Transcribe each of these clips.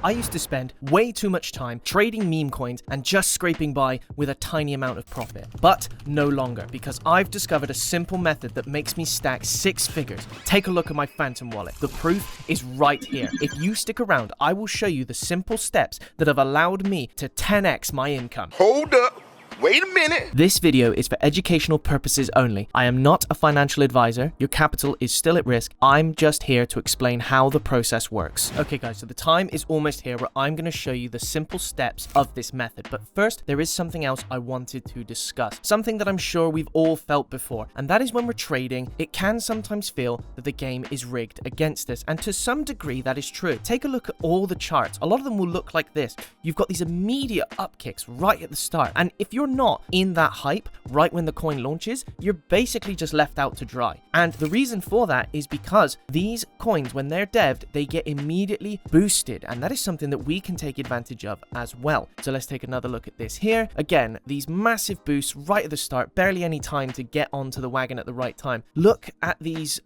I used to spend way too much time trading meme coins and just scraping by with a tiny amount of profit. But no longer, because I've discovered a simple method that makes me stack 6 figures. Take a look at my Phantom wallet. The proof is right here. If you stick around, I will show you the simple steps that have allowed me to 10x my income. Hold up. Wait a minute. This video is for educational purposes only. I am not a financial advisor. Your capital is still at risk. I'm just here to explain how the process works. Okay guys, so the time is almost here where I'm going to show you the simple steps of this method. But first, there is something else I wanted to discuss. Something that I'm sure we've all felt before. And that is when we're trading, it can sometimes feel that the game is rigged against us. And to some degree, that is true. Take a look at all the charts. A lot of them will look like this. You've got these immediate upkicks right at the start. And if you're not in that hype right when the coin launches, you're basically just left out to dry. And the reason for that is because these coins, when they're devved, they get immediately boosted, and that is something that we can take advantage of as well. So let's take another look at this here. Again, these massive boosts right at the start, barely any time to get onto the wagon at the right time. Look at these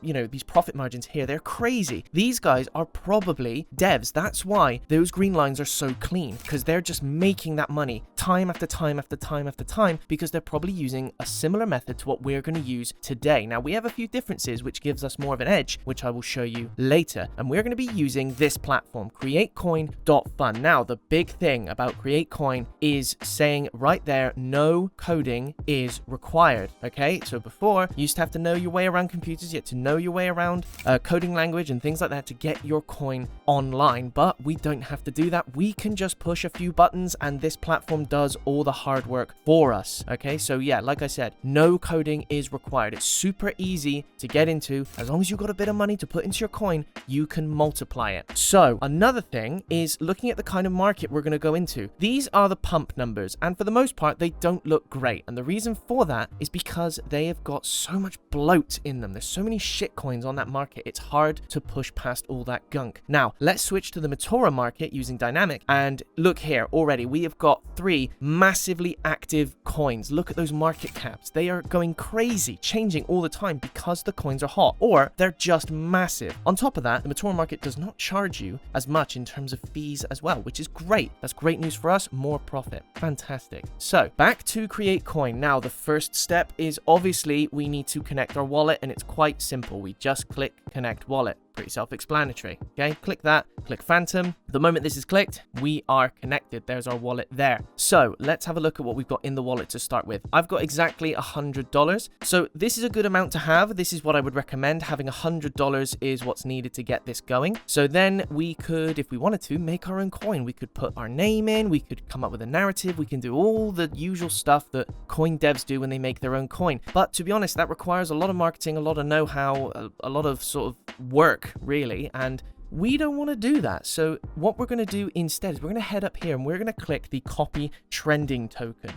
these profit margins here. They're crazy. These guys are probably devs. That's why those green lines are so clean, because they're just making that money time after time after time after time, because they're probably using a similar method to what we're going to use today. Now, we have a few differences which gives us more of an edge, which I will show you later. And we're going to be using this platform, createcoin.fun. Now, the big thing about CreateCoin is saying right there, no coding is required. Okay, so before, you used to have to know your way around computers, you had to know your way around coding language and things like that to get your coin online, but we don't have to do that. We can just push a few buttons and this platform does all the hard work for us. Okay, so yeah, like I said, no coding is required. It's super easy to get into. As long as you've got a bit of money to put into your coin, you can multiply it. So another thing is looking at the kind of market we're going to go into. These are the pump numbers, and for the most part, they don't look great. And the reason for that is because they have got so much bloat in them. There's so many shit coins on that market. It's hard to push past all that gunk. Now, let's switch to the Meteora market using dynamic, and look here already. We have got 3 massively active coins. Look at those market caps. They are going crazy, changing all the time because the coins are hot, or they're just massive. On top of that, the Meteora market does not charge you as much in terms of fees as well, which is great. That's great news for us. More profit. Fantastic. So back to CreateCoin. Now, the first step is obviously we need to connect our wallet, and it's quite simple. We just click connect wallet. Pretty self-explanatory. Okay, click that, click Phantom. The moment this is clicked, we are connected. There's our wallet there. So let's have a look at what we've got in the wallet to start with. I've got exactly $100. So this is a good amount to have. This is what I would recommend. Having $100 is what's needed to get this going. So then we could, if we wanted to, make our own coin. We could put our name in. We could come up with a narrative. We can do all the usual stuff that coin devs do when they make their own coin. But to be honest, that requires a lot of marketing, a lot of know-how, a lot of sort of work, really, and we don't want to do that. So what we're going to do instead is we're going to head up here and we're going to click the copy trending token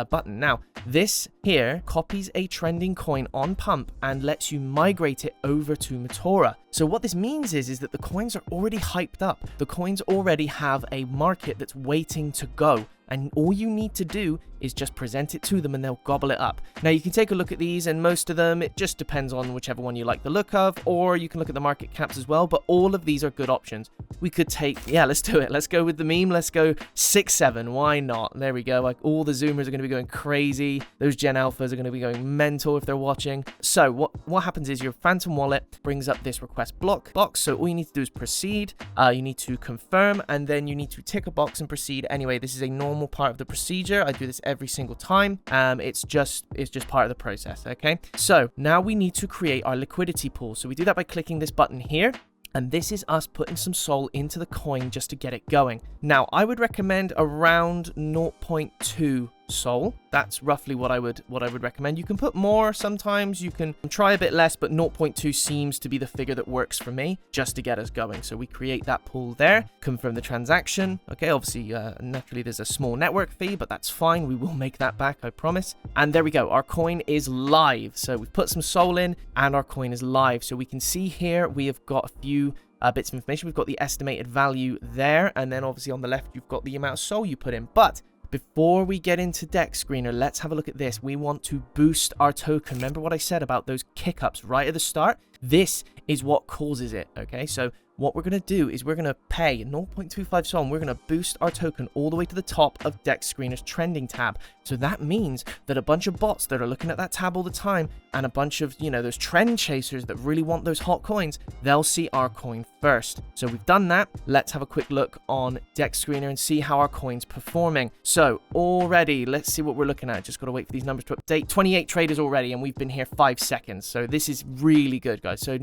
button. Now, this here copies a trending coin on pump and lets you migrate it over to Meteora. So what this means is that the coins are already hyped up. The coins already have a market that's waiting to go. And all you need to do is just present it to them and they'll gobble it up. Now, you can take a look at these, and most of them, it just depends on whichever one you like the look of, or you can look at the market caps as well, but all of these are good options. We could take, yeah, let's do it. Let's go with the meme. Let's go 6-7. Why not? There we go. Like, all the Zoomers are going to be going crazy. Those Gen Alphas are going to be going mental if they're watching. So what happens is your Phantom wallet brings up this request box. So all you need to do is proceed. You need to confirm, and then you need to tick a box and proceed. Anyway, this is a normal part of the procedure. I do this every single time. It's just part of the process. Okay, so now we need to create our liquidity pool. So we do that by clicking this button here, and this is us putting some soul into the coin just to get it going. Now, I would recommend around 0.2 soul. That's roughly what I would recommend. You can put more sometimes, you can try a bit less, but 0.2 seems to be the figure that works for me just to get us going. So we create that pool there, confirm the transaction. Okay, obviously naturally there's a small network fee, but that's fine. We will make that back, I promise. And there we go, our coin is live. So we've put some soul in and our coin is live. So we can see here we have got a few bits of information. We've got the estimated value there, and then obviously on the left you've got the amount of soul you put in. But before we get into Deck Screener, let's have a look at this. We want to boost our token. Remember what I said about those kick-ups right at the start? This is what causes it, okay? So what we're going to do is we're going to pay 0.25 Sol, and we're going to boost our token all the way to the top of Dex Screener's trending tab. So that means that a bunch of bots that are looking at that tab all the time, and a bunch of, you know, those trend chasers that really want those hot coins, they'll see our coin first. So we've done that. Let's have a quick look on Dex Screener and see how our coin's performing. So already, let's see what we're looking at. Just got to wait for these numbers to update. 28 traders already, and we've been here 5 seconds. So this is really good, guys. So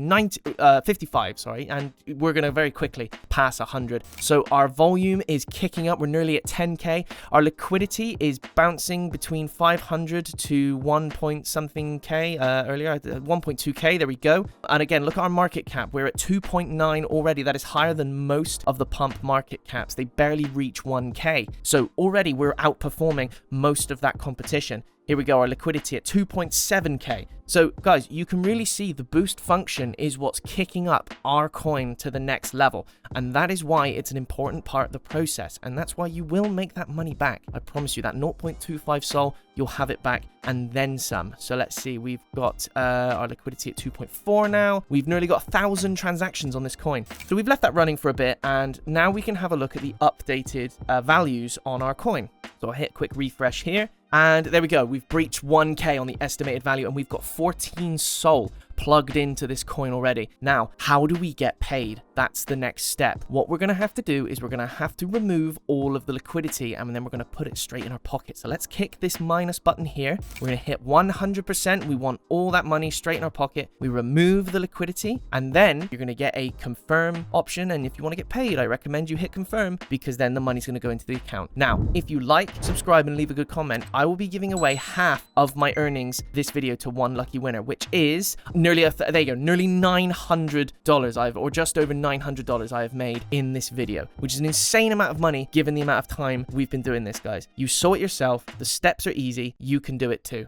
55, sorry, and we're going to very quickly pass 100. So our volume is kicking up. We're nearly at 10k. Our liquidity is bouncing between 500 to 1 point something k earlier, 1.2k. There we go. And again, look at our market cap. We're at 2.9 already. That is higher than most of the pump market caps. They barely reach 1k. So already we're outperforming most of that competition. Here we go, our liquidity at 2.7k. So guys, you can really see the boost function is what's kicking up our coin to the next level. And that is why it's an important part of the process. And that's why you will make that money back. I promise you that 0.25 Sol, you'll have it back and then some. So let's see, we've got our liquidity at 2.4 now. We've nearly got 1,000 transactions on this coin. So we've left that running for a bit, and now we can have a look at the updated values on our coin. So I'll hit a quick refresh here. And there we go. We've breached 1k on the estimated value, and we've got 14 Sol plugged into this coin already. Now, how do we get paid? That's the next step. What we're going to have to do is we're going to have to remove all of the liquidity, and then we're going to put it straight in our pocket. So let's kick this minus button here. We're going to hit 100%. We want all that money straight in our pocket. We remove the liquidity, and then you're going to get a confirm option. And if you want to get paid, I recommend you hit confirm, because then the money's going to go into the account. Now, if you like, subscribe, and leave a good comment, I will be giving away half of my earnings this video to one lucky winner, which is nearly there you go, nearly $900 or just over $900 I have made in this video, which is an insane amount of money given the amount of time we've been doing this, guys. You saw it yourself. The steps are easy. You can do it too.